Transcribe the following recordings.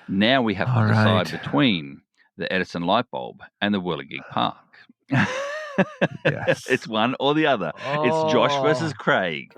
Now we have to All decide right. between the Edison light bulb and the Whirligig Park. Yes. It's one or the other. It's Josh versus Craig.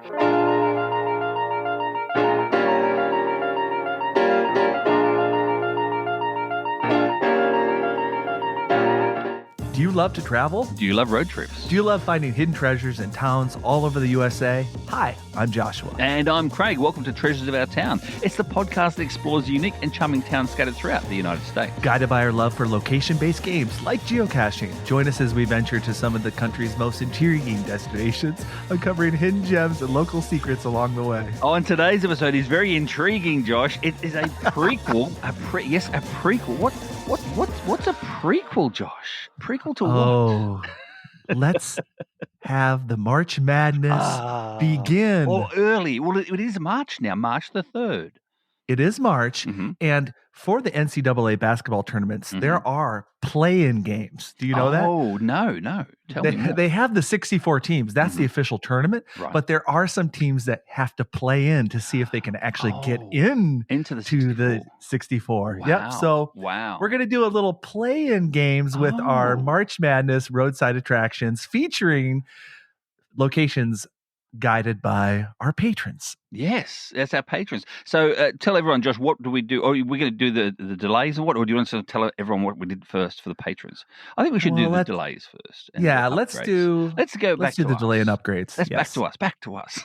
Do you love to travel? Do you love road trips? Do you love finding hidden treasures in towns all over the USA? Hi, I'm Joshua. And I'm Craig. Welcome to Treasures of Our Town. It's the podcast that explores unique and charming towns scattered throughout the United States. Guided by our love for location-based games like geocaching. Join us as we venture to some of the country's most intriguing destinations, uncovering hidden gems and local secrets along the way. Oh, and today's episode is very intriguing, Josh. It is a prequel. a prequel. What's a prequel, Josh? Prequel to what? Let's have the March Madness begin. Well, early. Well, it is March now, March the 3rd. It is March, and for the NCAA basketball tournaments, there are play-in games. Do you know that? Oh, no. Tell me more. They have the 64 teams. That's the official tournament. Right. But there are some teams that have to play in to see if they can actually get into the 64. Wow. Yep. So we're going to do a little play-in games with our March Madness roadside attractions featuring locations guided by our patrons. Yes, that's our patrons. So tell everyone, Josh, what do we do? Oh, we're going to do the delays and what? Or do you want to tell everyone what we did first for the patrons? I think we should do the delays first. Let's do the delay and upgrades. That's back to us.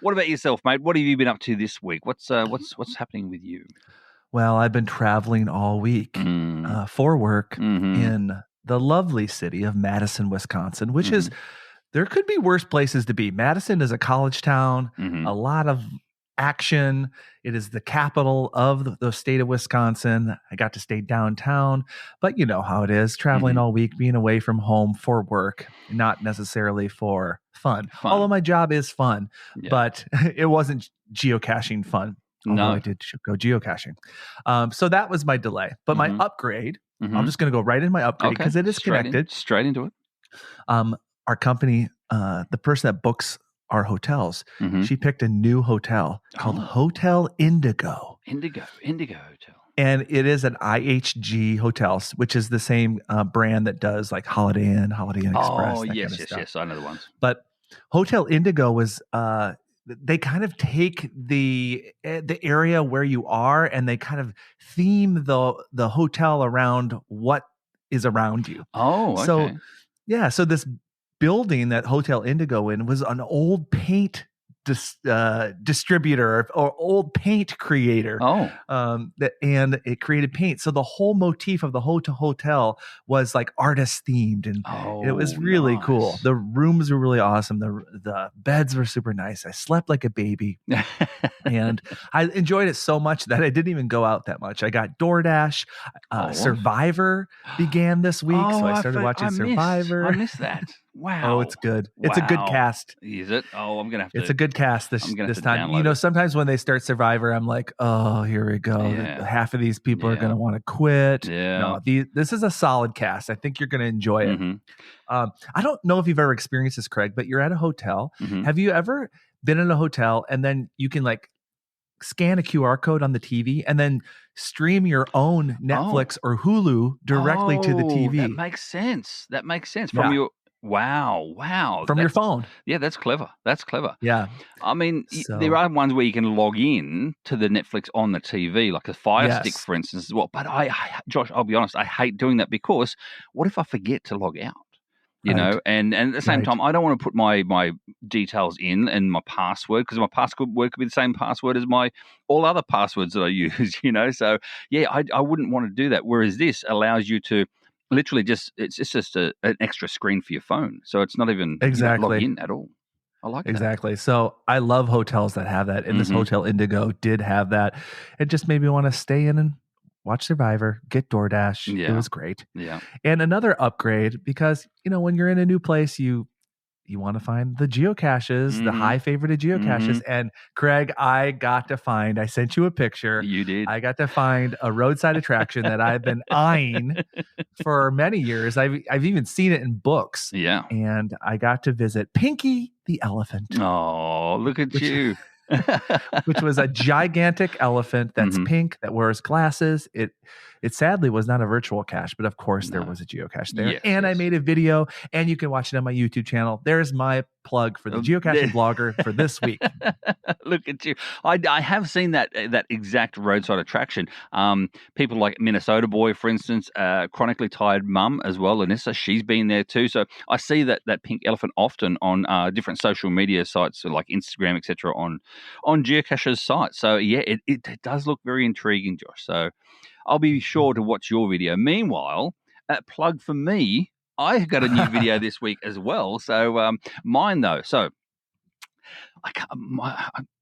What about yourself, mate? What have you been up to this week? What's happening with you? Well, I've been traveling all week for work in the lovely city of Madison, Wisconsin, which is, there could be worse places to be. Madison is a college town, a lot of action. It is the capital of the state of Wisconsin. I got to stay downtown, but you know how it is, traveling all week, being away from home for work, not necessarily for fun. Although my job is fun, but it wasn't geocaching fun. Although I did go geocaching. So that was my delay. But my upgrade, I'm just going to go right in my upgrade because it is connected. Straight into it. Our company, the person that books our hotels, she picked a new hotel called Hotel Indigo. Indigo Hotel. And it is an IHG Hotels, which is the same brand that does like Holiday Inn Express. Oh, yes. I know the ones. But Hotel Indigo was... they kind of take the area where you are and they kind of theme the hotel around what is around you. Oh, okay. So this building that Hotel Indigo in was an old paint distributor or old paint creator. And it created paint. So the whole motif of the hotel was like artist themed, and it was really cool. The rooms were really awesome. The beds were super nice. I slept like a baby, and I enjoyed it so much that I didn't even go out that much. I got DoorDash. Survivor began this week, so I started watching Survivor. I missed that. Wow. Oh, it's good. It's a good cast. Is it? Oh, I'm going to have to. It's a good cast this time. You know, sometimes when they start Survivor, I'm like, oh, here we go. Yeah. Half of these people are going to want to quit. Yeah. No, this is a solid cast. I think you're going to enjoy it. I don't know if you've ever experienced this, Craig, but you're at a hotel. Have you ever been in a hotel and then you can like scan a QR code on the TV and then stream your own Netflix or Hulu directly to the TV? That makes sense. From your... Wow. From your phone. Yeah, that's clever. Yeah. I mean, there are ones where you can log in to the Netflix on the TV, like a Fire Stick, for instance, as well. But Josh, I'll be honest, I hate doing that because what if I forget to log out? You know, and at the same time, I don't want to put my details in and my password because my password could be the same password as all other passwords that I use, you know. So, yeah, I wouldn't want to do that. Whereas this allows you to literally it's just an extra screen for your phone. So it's not even log in at all. I like that. Exactly. So I love hotels that have that. And this Hotel Indigo did have that. It just made me want to stay in and watch Survivor, get DoorDash. Yeah. It was great. Yeah. And another upgrade because, you know, when you're in a new place, you want to find the geocaches, the high favorited geocaches. And Craig, I sent you a picture. You did. I got to find a roadside attraction that I've been eyeing for many years. I've even seen it in books. Yeah. And I got to visit Pinky the elephant. Oh, look at you. which was a gigantic elephant that's pink that wears glasses. It sadly was not a virtual cache, but of course there was a geocache there. Yes, and I made a video, and you can watch it on my YouTube channel. There's my plug for the geocaching blogger for this week. Look at you. I have seen that exact roadside attraction. People like Minnesota Boy, for instance, Chronically Tired Mum as well, Anissa, she's been there too. So I see that pink elephant often on different social media sites like Instagram, etc., on geocachers' sites. So yeah, it does look very intriguing, Josh. So I'll be sure to watch your video. Meanwhile, plug for me, I got a new video this week as well. So mine though. So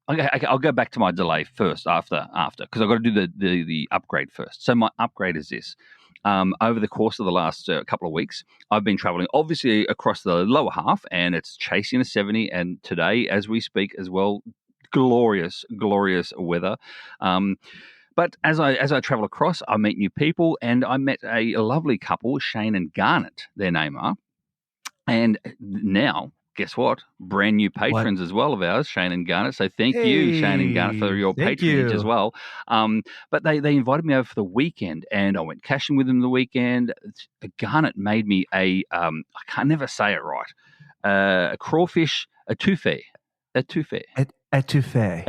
I'll go back to my delay first after because I've got to do the upgrade first. So my upgrade is this. Over the course of the last couple of weeks, I've been traveling obviously across the lower half, and it's chasing a 70. And today, as we speak as well, glorious weather. But as I travel across, I meet new people, and I met a lovely couple, Shane and Garnet, their name are. And now, guess what? Brand new patrons as well of ours, Shane and Garnet. So thank you, Shane and Garnet, for your patronage as well. But they invited me over for the weekend, and I went caching with them the weekend. Garnet made me I can't never say it right, a crawfish etouffee. Etouffee. Etouffee.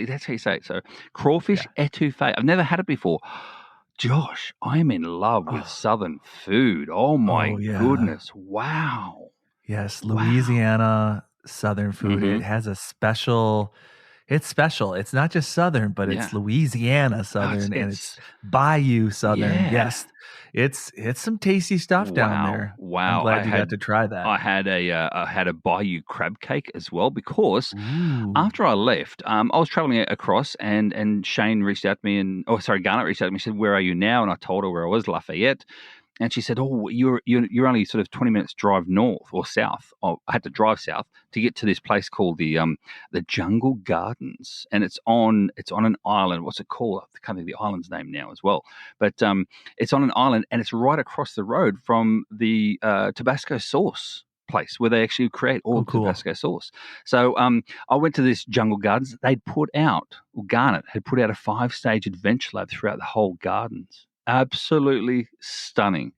That's how you say it. So crawfish etouffee. I've never had it before. Josh, I'm in love with Southern food. Oh my goodness. Wow. Yes, Louisiana Southern food. It has a special. It's special. It's not just Southern, but it's Louisiana Southern, and it's Bayou Southern. Yeah. Yes, it's some tasty stuff down there. Wow! I'm glad you got to try that. I had a Bayou crab cake as well, because after I left, I was traveling across, and Shane reached out to me, Garnet reached out to me. She said, "Where are you now?" And I told her where I was, Lafayette. And she said, "Oh, you're only sort of 20 minutes drive north or south." Oh, I had to drive south to get to this place called the Jungle Gardens, and it's on an island. What's it called? I can't think of the island's name now as well. But it's on an island, and it's right across the road from the Tabasco sauce place where they actually create all the Tabasco sauce. So I went to this Jungle Gardens. Garnet had put out a 5-stage adventure lab throughout the whole gardens. Absolutely stunning,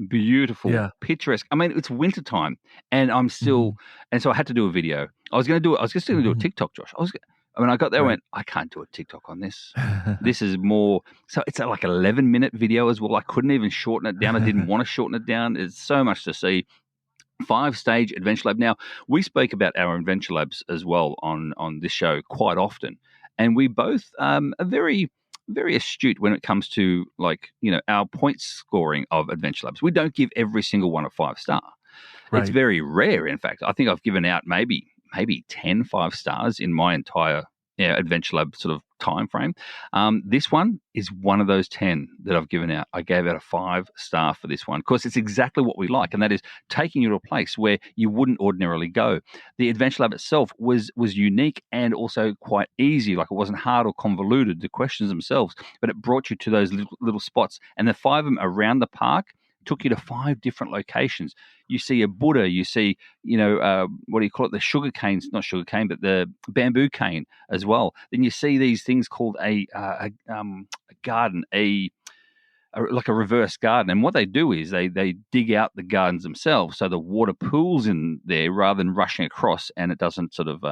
beautiful, picturesque. I mean, it's wintertime, and I'm still, and so I had to do a video. I was just going to do a TikTok, Josh. I got there and went, I can't do a TikTok on this. This is more, so it's like an 11-minute video as well. I couldn't even shorten it down. I didn't want to shorten it down. There's so much to see. 5-stage adventure lab. Now, we speak about our adventure labs as well on this show quite often, and we both are very astute when it comes to, our point scoring of adventure labs. We don't give every single one a 5-star. Right. It's very rare. In fact, I think I've given out maybe 10 5-stars in my entire adventure lab sort of time frame. This one is one of those 10 that I've given out. I gave out a 5-star for this one because it's exactly what we like, and that is taking you to a place where you wouldn't ordinarily go. The adventure lab itself was unique and also quite easy. Like, it wasn't hard or convoluted, the questions themselves, but it brought you to those little spots, and the 5 of them around the park took you to 5 different locations. You see a Buddha, you see, what do you call it? The sugar canes, not sugar cane, but the bamboo cane as well. Then you see these things called a garden, like a reverse garden. And what they do is they dig out the gardens themselves, so the water pools in there rather than rushing across, and it doesn't sort of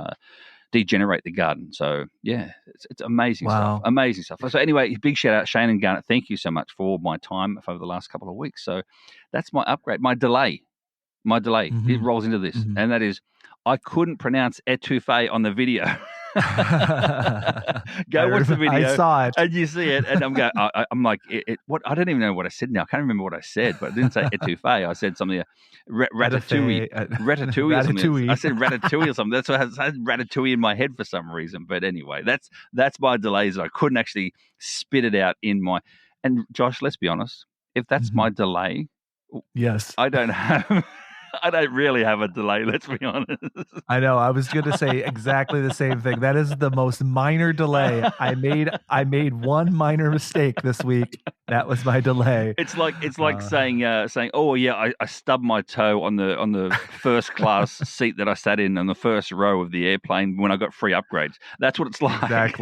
degenerate the garden. So yeah, it's amazing stuff. Amazing stuff. So anyway, big shout out, Shane and Garnet. Thank you so much for my time over the last couple of weeks. So that's my upgrade. My delay, it rolls into this, and that is, I couldn't pronounce etouffee on the video. Go watch the video. I saw it, and you see it, and I'm going. I'm like, what? I don't even know what I said now. I can't remember what I said, but I didn't say etouffee. I said something, ratatouille, ratatouille or something. I said ratatouille or something. That's what I had ratatouille in my head for some reason. But anyway, that's my delays. I couldn't actually spit it out in my. And Josh, let's be honest. If that's my delay, yes, I don't have. I don't really have a delay, let's be honest. I know. I was going to say exactly the same thing. That is the most minor delay. I made one minor mistake this week. That was my delay. It's like saying, oh yeah, I stubbed my toe on the first class seat that I sat in on the first row of the airplane when I got free upgrades. That's what it's like.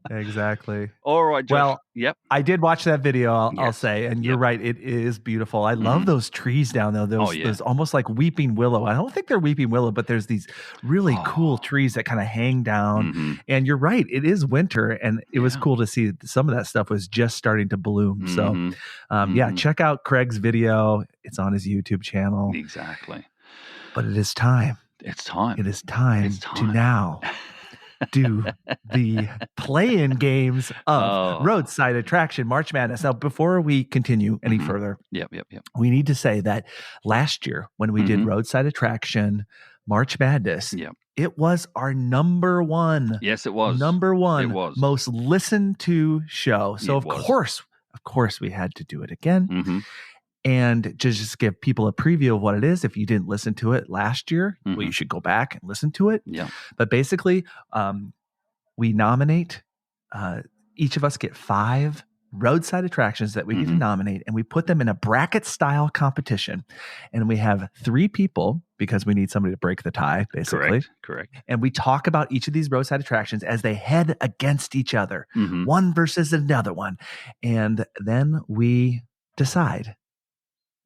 Exactly. All right, Josh. Well, yep. I did watch that video, I'll say, and you're right. It is beautiful. I love those trees down there. Those almost like weeping willow. I don't think they're weeping willow, but there's these really cool trees that kind of hang down. And you're right. It is winter, and it was cool to see some of that stuff was just starting to bloom. So, check out Craig's video. It's on his YouTube channel. Exactly. But it is time. It's time. It is time to now do the play-in games of Roadside Attraction March Madness. Now, before we continue any further, we need to say that last year when we did Roadside Attraction March Madness, it was our number one. Yes, it was. Number one. It was. Most listened to show. So of course we had to do it again. And to just give people a preview of what it is, if you didn't listen to it last year, well, you should go back and listen to it. Yeah. But basically, we nominate, each of us get 5 roadside attractions that we get to nominate, and we put them in a bracket-style competition. And we have 3 people, because we need somebody to break the tie, basically. Correct. And we talk about each of these roadside attractions as they head against each other, one versus another one. And then we decide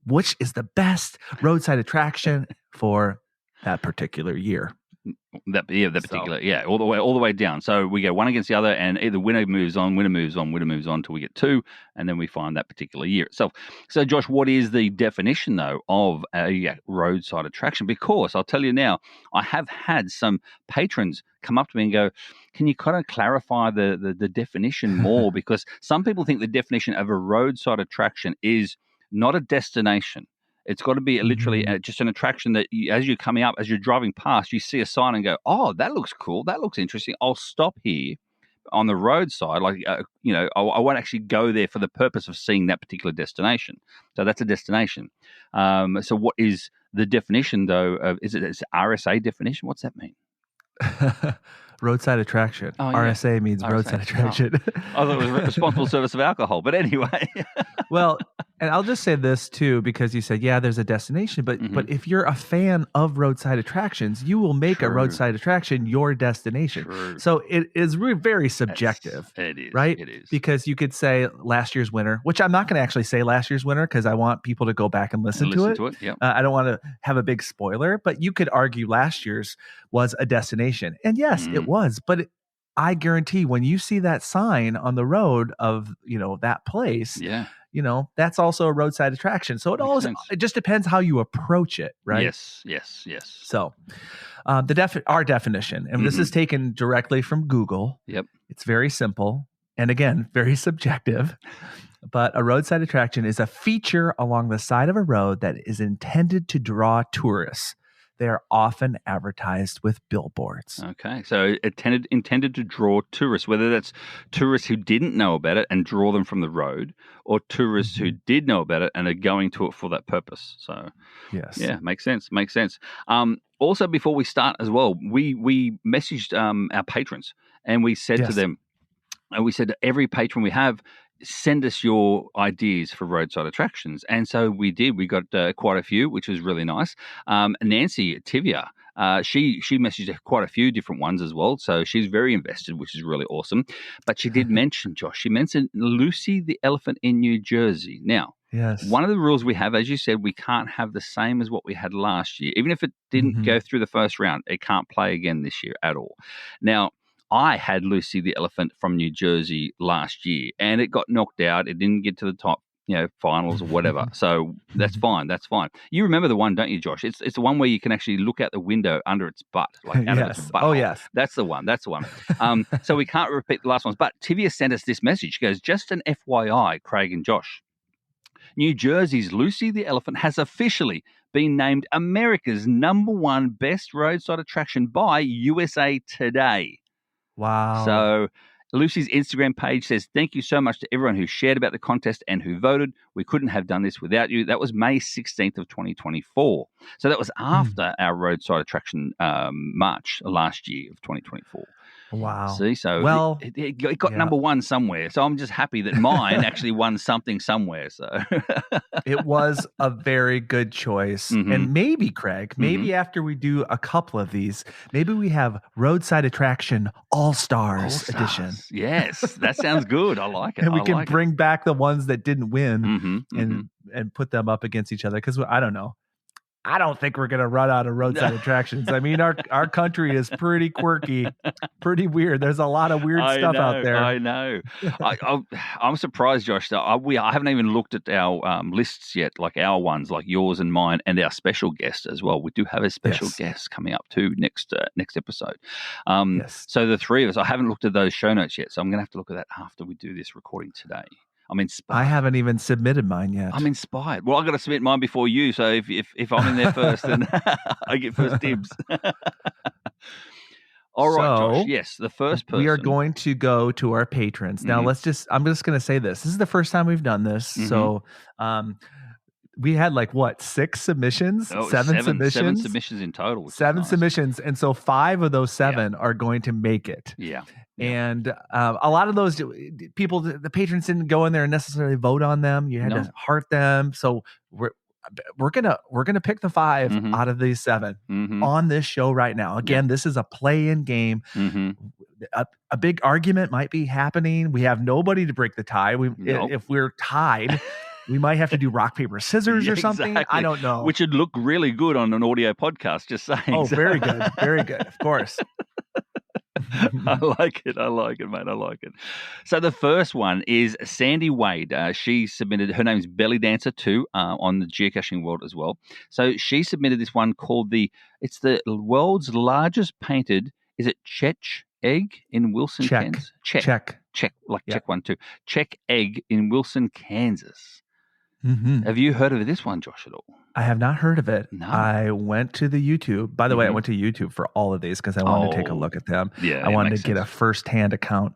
which is the best roadside attraction for that particular year. All the way down. So we go one against the other, and either winner moves on till we get 2, and then we find that particular year itself. So, Josh, what is the definition though of a roadside attraction? Because I'll tell you now, I have had some patrons come up to me and go, "Can you kind of clarify the definition more?" Because some people think the definition of a roadside attraction is not a destination. It's got to be literally just an attraction that as you're coming up, as you're driving past, you see a sign and go, "Oh, that looks cool. That looks interesting. I'll stop here on the roadside." Like, I won't actually go there for the purpose of seeing that particular destination. So that's a destination. So what is the definition though? Is it RSA definition? What's that mean? Roadside attraction. RSA means RSA. Roadside attraction. I thought it was responsible service of alcohol, but anyway. Well, and I'll just say this too, because you said, there's a destination, but if you're a fan of roadside attractions, you will make a roadside attraction your destination. True. So it is very subjective. It is. Right? It is. Because you could say last year's winner, which I'm not going to actually say last year's winner because I want people to go back and listen to it. Yep. I don't want to have a big spoiler, but you could argue last year's was a destination. And yes, it was, but I guarantee when you see that sign on the road of, that place, that's also a roadside attraction. So it just depends how you approach it, right? Yes. So our definition, and this is taken directly from Google. Yep. It's very simple. And again, very subjective. But a roadside attraction is a feature along the side of a road that is intended to draw tourists. They are often advertised with billboards. Okay, so intended to draw tourists, whether that's tourists who didn't know about it and draw them from the road, or tourists who did know about it and are going to it for that purpose. So, yes, makes sense. Also, before we start as well, we messaged our patrons and we said to them, to every patron we have, send us your ideas for roadside attractions. And so we did. We got quite a few, which was really nice. Nancy Tivia, she messaged quite a few different ones as well. So she's very invested, which is really awesome. But she did mention, Josh, she mentioned Lucy the Elephant in New Jersey. Now, one of the rules we have, as you said, we can't have the same as what we had last year. Even if it didn't go through the first round, it can't play again this year at all. Now, I had Lucy the Elephant from New Jersey last year, and it got knocked out. It didn't get to the top, finals or whatever. So that's fine. You remember the one, don't you, Josh? It's the one where you can actually look out the window under its butt, like out of its butt. Oh, yes. That's the one. So we can't repeat the last ones. But Tivia sent us this message. She goes, "Just an FYI, Craig and Josh. New Jersey's Lucy the Elephant has officially been named America's #1 best roadside attraction by USA Today." Wow. So Lucy's Instagram page says, thank you so much to everyone who shared about the contest and who voted. We couldn't have done this without you. That was May 16th of 2024. So that was after our roadside attraction March last year of 2024. Wow. See, so well, it got number one somewhere. So I'm just happy that mine actually won something somewhere. So it was a very good choice. And maybe, Craig, after we do a couple of these, maybe we have Roadside Attraction All-Stars Edition. Yes, that sounds good. I like it. And we can bring back the ones that didn't win and put them up against each other. Because I don't know. I don't think we're going to run out of roadside attractions. I mean, our country is pretty quirky, pretty weird. There's a lot of weird stuff out there. I know. I'm surprised, Josh. I haven't even looked at our lists yet, like our ones, like yours and mine, and our special guest as well. We do have a special guest coming up too next episode. So the three of us, I haven't looked at those show notes yet, so I'm going to have to look at that after we do this recording today. I'm inspired. I haven't even submitted mine yet. I'm inspired. Well, I've got to submit mine before you. So if I'm in there first, then I get first dibs. All right, Josh. Yes, the first person. We are going to go to our patrons. Now, I'm just going to say this. This is the first time we've done this. So we had 6 submissions? Seven submissions? 7 submissions in total. 7 submissions. And so 5 of those 7 are going to make it. Yeah. And a lot of those people, the patrons didn't go in there and necessarily vote on them. You had to heart them. So we're gonna pick the 5 out of these 7 on this show right now. Again, this is a play-in game. A big argument might be happening. We have nobody to break the tie. If we're tied, we might have to do rock, paper, scissors or something. Exactly. I don't know. Which would look really good on an audio podcast. Just saying. Oh, very good, very good. Of course. I like it, mate. I like it. So the first one is Sandy Wade. She submitted, her name's Belly Dancer 2 on the geocaching world as well. So she submitted this one called it's the world's largest painted, is it Czech egg in Wilson, Kansas? Czech. Like Czech 1, 2. Czech egg in Wilson, Kansas. Have you heard of this one, Josh, at all? I have not heard of it. No. I went to the YouTube. By the way, I went to YouTube for all of these because I wanted to take a look at them. Yeah, I wanted to get a firsthand account.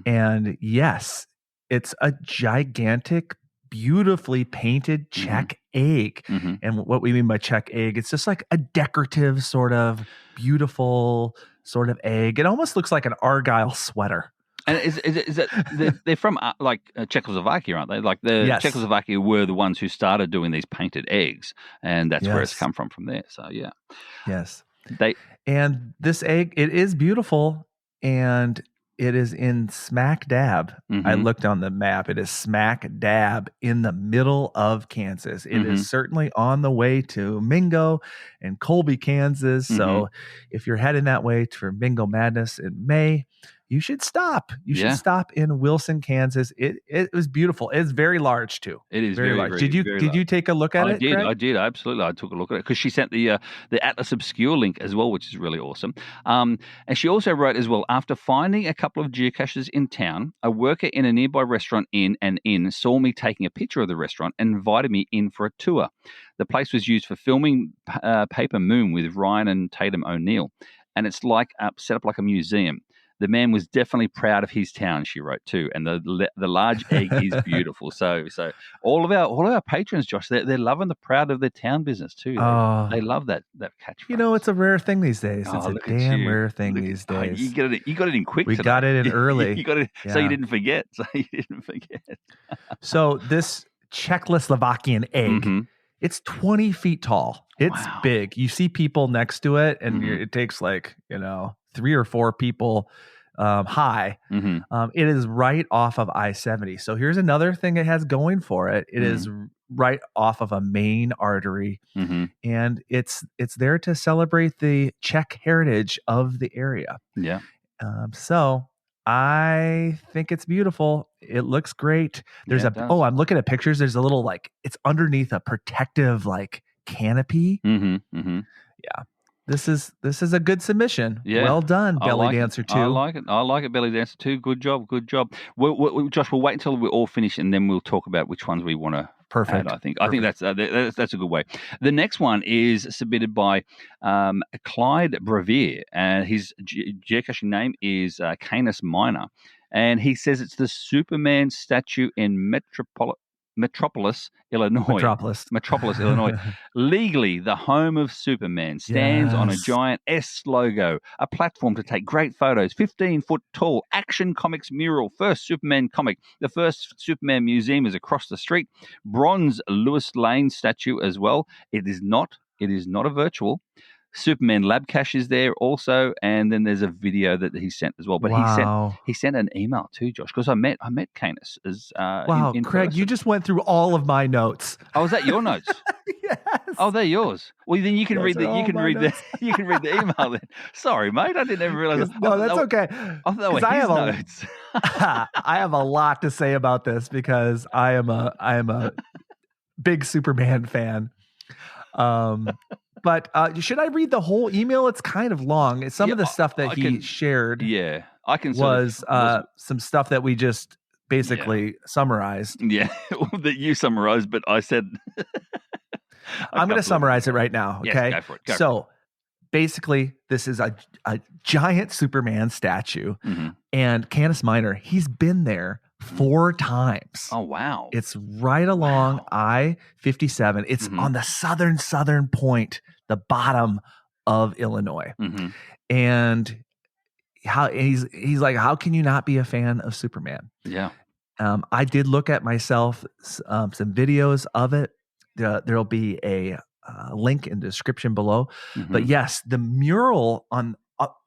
And yes, it's a gigantic, beautifully painted Czech egg. And what we mean by Czech egg, it's just like a decorative sort of beautiful sort of egg. It almost looks like an Argyle sweater. And is it they're from Czechoslovakia, aren't they? Like Czechoslovakia were the ones who started doing these painted eggs, and that's where it's come from there. So yeah, yes. And this egg, it is beautiful, and it is in smack dab. I looked on the map. It is smack dab in the middle of Kansas. It is certainly on the way to Mingo and Colby, Kansas. So if you're heading that way for Mingo Madness in May, you should stop. You should stop in Wilson, Kansas. It was beautiful. It's very large too. It is very large. Did you take a look at it? I did. Absolutely. I took a look at it because she sent the Atlas Obscure link as well, which is really awesome. And she also wrote as well, after finding a couple of geocaches in town, a worker in a nearby restaurant inn saw me taking a picture of the restaurant and invited me in for a tour. The place was used for filming Paper Moon with Ryan and Tatum O'Neill, and it's set up like a museum. The man was definitely proud of his town, she wrote too, and the large egg is beautiful. So all of our patrons, Josh, they're loving the proud of their town business too. They love that catchphrase. It's a rare thing these days. It's a damn rare thing these days. You got it in quick. We got it in early. You got it, so you didn't forget. So this Czechoslovakian egg. It's 20 feet tall. It's big. You see people next to it, and it takes 3 or 4 people high. It is right off of I-70. So here's another thing it has going for it. It is right off of a main artery, and it's there to celebrate the Czech heritage of the area. Yeah. So I think it's beautiful. It looks great. There's I'm looking at pictures. There's a little it's underneath a protective canopy. Yeah. This is a good submission. Yeah. Well done, Belly Dancer 2. I like it, Belly Dancer 2. Good job. Josh, we'll wait until we're all finished, and then we'll talk about which ones we want to. Perfect. I think that's a good way. The next one is submitted by Clyde Brevier, and his geocaching name is Canis Minor. And he says it's the Superman statue in Metropolis, Illinois. Metropolis, Illinois. Legally, the home of Superman stands on a giant S logo, a platform to take great photos, 15-foot tall Action Comics mural, first Superman comic. The first Superman museum is across the street. Bronze Lewis Lane statue as well. It is not a virtual. Superman Lab Cache is there also, and then there's a video that he sent as well. But he sent an email too, Josh, because I met Canis as in Craig, person. you just went through all of my notes. Oh, is that your notes? Yes. Oh, they're yours. Well, then you can read the email then. Sorry, mate, I didn't ever realize. No, that's okay. I thought that were his notes. I have a lot to say about this because I am a big Superman fan. But should I read the whole email? It's kind of long. Some of the stuff that he shared. Yeah, I can. Was some stuff that we just basically summarized. Yeah, that you summarized, but I said. I'm going to summarize it right now. Okay, yes, go for it. Basically, this is a giant Superman statue, and Canis Minor, he's been there 4 times. Oh, wow. It's right along I-57. It's on the southern point, the bottom of Illinois. And he's like, how can you not be a fan of Superman? Yeah. I did look at myself some videos of it. There'll be a link in the description below. But yes, the mural on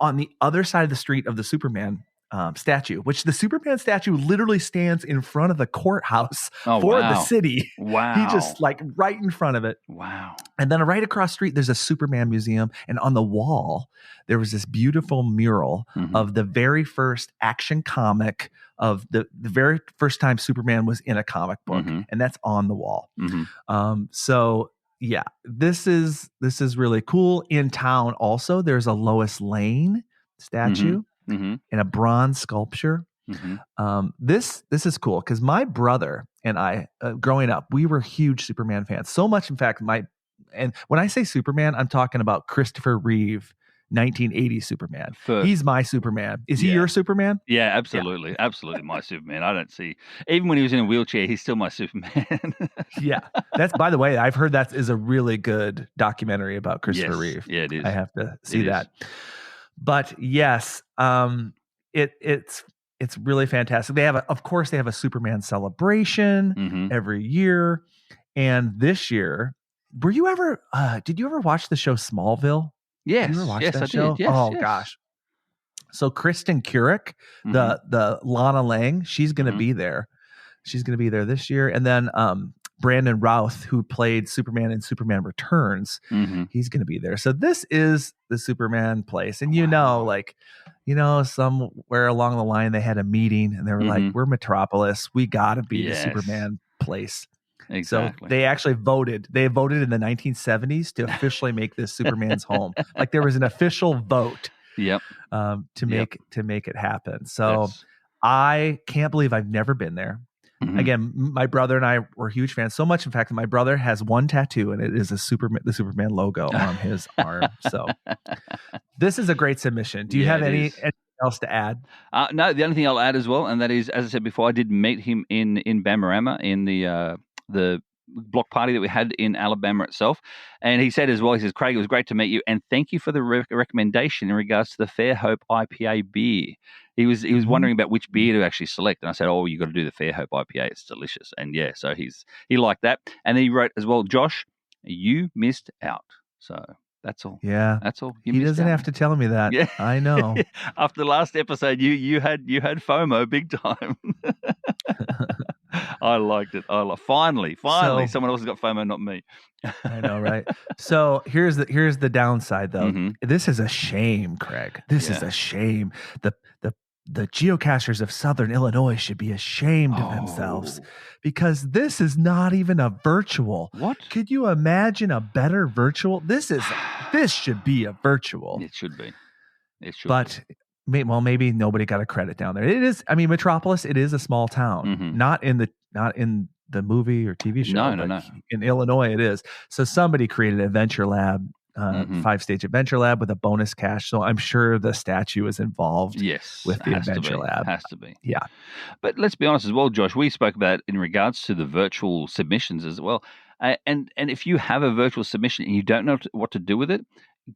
the other side of the street of the Superman statue, which the Superman statue literally stands in front of the courthouse the city. Wow. He just like right in front of it. Wow. And then right across the street, there's a Superman museum. And on the wall, there was this beautiful mural of the very first action comic of the very first time Superman was in a comic book. And that's on the wall. So yeah, this is really cool. In town also, there's a Lois Lane statue. And a bronze sculpture. This is cool because my brother and I, growing up, we were huge Superman fans. So much, in fact, and when I say Superman, I'm talking about Christopher Reeve, 1980 Superman. He's my Superman. Is he your Superman? Yeah, absolutely. Absolutely my Superman. I don't see, even when he was in a wheelchair, he's still my Superman. Yeah. That's, by the way, I've heard that is a really good documentary about Christopher Reeve. Yeah, it is. I have to see that. But yes, it's really fantastic. They have of course they have a Superman celebration every year. And this year, did you ever watch the show Smallville? Yes. Did you ever watch that I show? did. Yes, gosh. So Kristen Curick, the Lana Lang, she's going to be there. She's going to be there this year. And then Brandon Routh, who played Superman in Superman Returns, he's going to be there. So this is the Superman place. And somewhere along the line, they had a meeting and they were like, we're Metropolis. We got to be the Superman place. Exactly. So they actually voted. They voted in the 1970s to officially make this Superman's home. Like there was an official vote to make it happen. So I can't believe I've never been there. Again, my brother and I were huge fans. So much, in fact, that my brother has one tattoo, and it is the Superman logo on his arm. So this is a great submission. Do you have anything else to add? No, the only thing I'll add as well, and that is, as I said before, I did meet him in Bamarama in the block party that we had in Alabama itself. And he said as well, he says, Craig, it was great to meet you. And thank you for the recommendation in regards to the Fairhope IPA beer. He was wondering about which beer to actually select. And I said, oh, you got to do the Fairhope IPA. It's delicious. And yeah, so he liked that. And then he wrote as well, Josh, you missed out. So that's all. Yeah. That's all. He doesn't have to tell me that. Yeah. I know. After the last episode, you had FOMO big time. I liked it. Finally, someone else has got FOMO, not me. I know, right? So here's the downside, though. This is a shame, Craig. This is a shame. The geocachers of Southern Illinois should be ashamed of themselves because this is not even a virtual. What? Could you imagine a better virtual? This should be a virtual. It should be. But maybe nobody got a credit down there. It is. I mean, Metropolis. It is a small town. Not in the movie or TV show. No. In Illinois, it is. So somebody created an adventure lab 5-stage adventure lab with a bonus cache. So I'm sure the statue is involved. Yes, with the adventure lab. Has to be. Yeah. But let's be honest as well, Josh. We spoke about in regards to the virtual submissions as well. And if you have a virtual submission and you don't know what to do with it,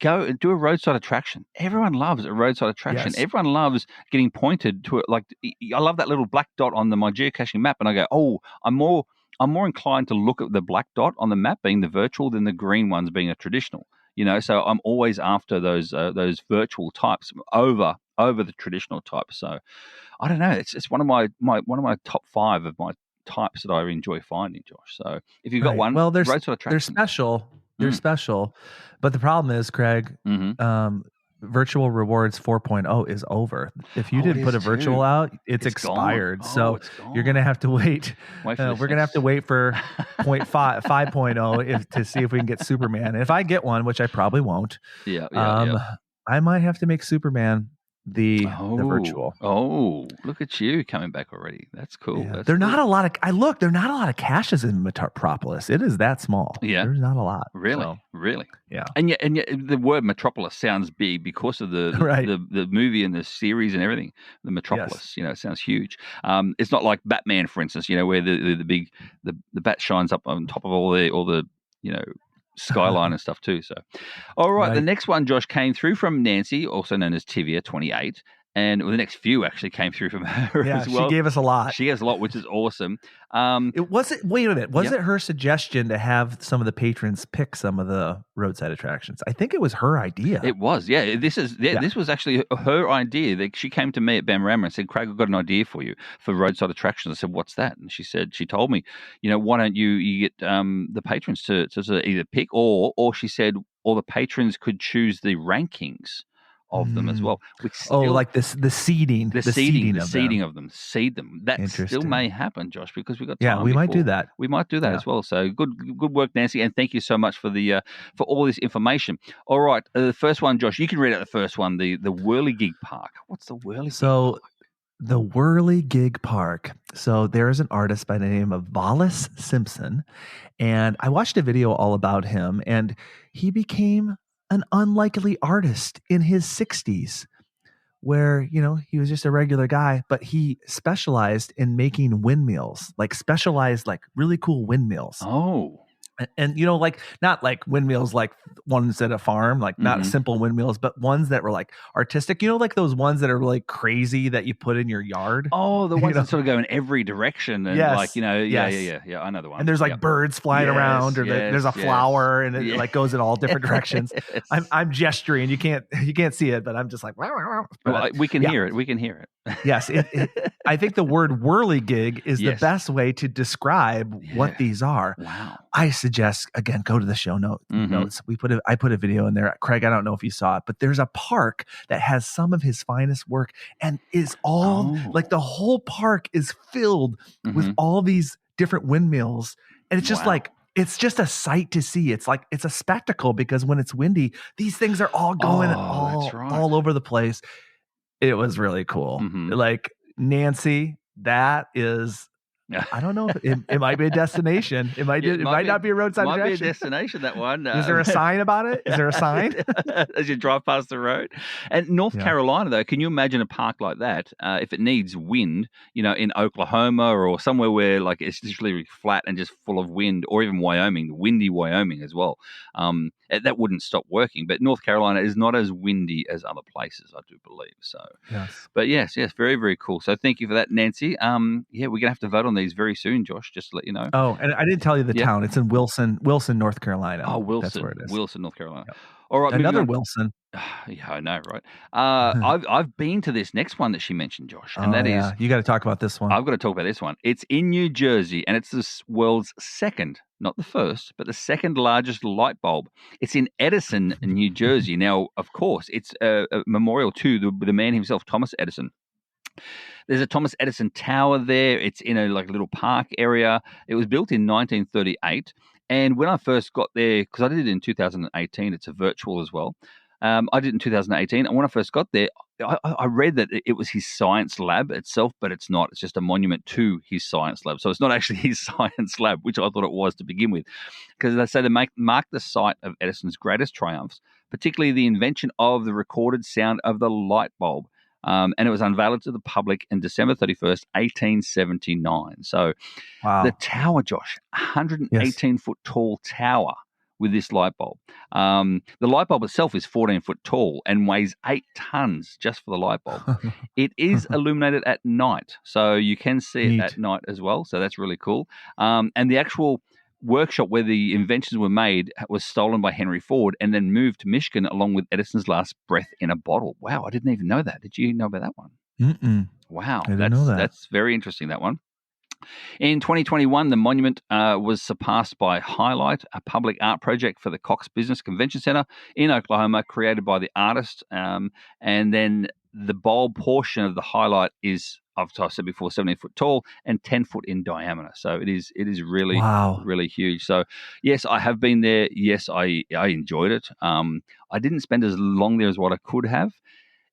go and do a roadside attraction. Everyone loves a roadside attraction. Yes. Everyone loves getting pointed to it. Like, I love that little black dot on my geocaching map, and I go, oh, I'm more inclined to look at the black dot on the map being the virtual than the green ones being a traditional. So I'm always after those virtual types over the traditional types. So I don't know. It's one of my top 5 of my types that I enjoy finding, Josh. So if you've got one, well, they're attraction. special. They're special, but the problem is, Craig, virtual rewards 4.0 is over. If you didn't put a virtual out, it's expired. So you're gonna have to wait. We're gonna have to wait for 5.0 to see if we can get Superman. And if I get one, which I probably won't, I might have to make Superman the virtual. Oh, look at you coming back already. That's cool. Yeah. There are not a lot of caches in Metropolis. It is that small. Yeah. There's not a lot. Really? Really? Yeah. And yet the word Metropolis sounds big because of the movie and the series and everything. The Metropolis, it sounds huge. It's not like Batman, for instance, where the bat shines up on top of all the skyline and stuff too. So, all right. The next one, Josh, came through from Nancy, also known as Tivia28, and the next few actually came through from her as well. She gave us a lot. She has a lot, which is awesome. Wait a minute. Was it her suggestion to have some of the patrons pick some of the roadside attractions? I think it was her idea. It was. Yeah. This was actually her idea. She came to me at Bamrama and said, Craig, I've got an idea for you for roadside attractions. I said, what's that? And she told me, why don't you get the patrons to either pick or she said, or the patrons could choose the rankings of them as well. Like the seeding. The seeding of them. Seed them. That still may happen, Josh, because we've got time. Yeah, we might do that. We might do that as well. So good work, Nancy, and thank you so much for the for all this information. All right, the first one, Josh, you can read out the first one, the Whirligig Park. What's the Whirligig Park? The Whirligig Park. So there is an artist by the name of Wallace Simpson, and I watched a video all about him, and he became an unlikely artist in his 60s where, he was just a regular guy, but he specialized in making windmills, like really cool windmills. Oh. And not like windmills like ones at a farm, like not simple windmills, but ones that were like artistic, like those ones that are like crazy that you put in your yard. Oh, the ones that sort of go in every direction and I know the one. And there's like birds flying around, or there's a flower and it like goes in all different directions. I'm gesturing, you can't see it, but I'm just like, but, we can hear it. We can hear it. Yes, I think the word whirligig is the best way to describe what these are. Wow. I suggest, again, go to the show notes. I put a video in there. Craig, I don't know if you saw it, but there's a park that has some of his finest work and is all like the whole park is filled with all these different windmills. And it's just like, it's just a sight to see. It's like, it's a spectacle because when it's windy, these things are all going all over the place. It was really cool. Like, Nancy, that is, I don't know. It might be a destination. It might not be a roadside attraction. It might be a destination, that one. Is there a sign about it? Is there a sign? As you drive past the road. And North Carolina, though, can you imagine a park like that if it needs wind, in Oklahoma or somewhere where like it's literally flat and just full of wind, or even Wyoming, windy Wyoming as well. That wouldn't stop working. But North Carolina is not as windy as other places, I do believe. So, but yes, very, very cool. So thank you for that, Nancy. We're going to have to vote on these very soon, Josh, just to let you know. Oh, and I didn't tell you the town. It's in Wilson, North Carolina. Oh, Wilson. That's where it is. Wilson, North Carolina. Yep. All right. Another Wilson. Yeah, I know, right? I've been to this next one that she mentioned, Josh, and that is, you got to talk about this one. I've got to talk about this one. It's in New Jersey, and it's the world's second, not the first, but the second largest light bulb. It's in Edison, New Jersey. Now, of course, it's a memorial to the man himself, Thomas Edison. There's a Thomas Edison Tower there. It's in a little park area. It was built in 1938. And when I first got there, because I did it in 2018, it's a virtual as well. I did in 2018, and when I first got there, I read that it was his science lab itself, but it's not. It's just a monument to his science lab. So it's not actually his science lab, which I thought it was to begin with, because they say they mark the site of Edison's greatest triumphs, particularly the invention of the recorded sound of the light bulb. And it was unveiled to the public in December 31st, 1879. So the tower, Josh, 118-foot tall tower with this light bulb. The light bulb itself is 14 foot tall and weighs 8 tons just for the light bulb. It is illuminated at night, so you can see it at night as well. So that's really cool. And the actual workshop where the inventions were made was stolen by Henry Ford and then moved to Michigan along with Edison's last breath in a bottle. Wow, I didn't even know that. Did you know about that one? Mm-mm. Wow, I didn't know that. That's very interesting, that one. In 2021, the monument was surpassed by Highlight, a public art project for the Cox Business Convention Center in Oklahoma, created by the artist. And then the bulb portion of the Highlight is, I've said before, 17 foot tall and 10 foot in diameter. So it is really, really huge. So yes, I have been there. Yes, I enjoyed it. I didn't spend as long there as what I could have.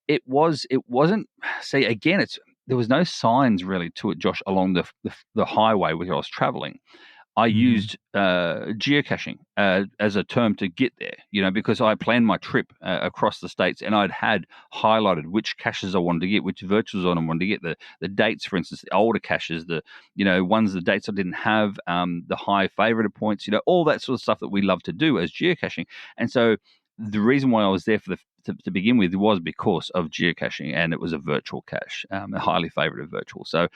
It wasn't. See, again, there was no signs really to it, Josh, along the highway where I was traveling. I used geocaching as a term to get there, because I planned my trip across the states, and I'd had highlighted which caches I wanted to get, which virtuals I wanted to get, the dates, for instance, the older caches, the dates I didn't have, the high favorited points, all that sort of stuff that we love to do as geocaching. And so the reason why I was there to begin with was because of geocaching, and it was a virtual cache, a highly favorited virtual. So,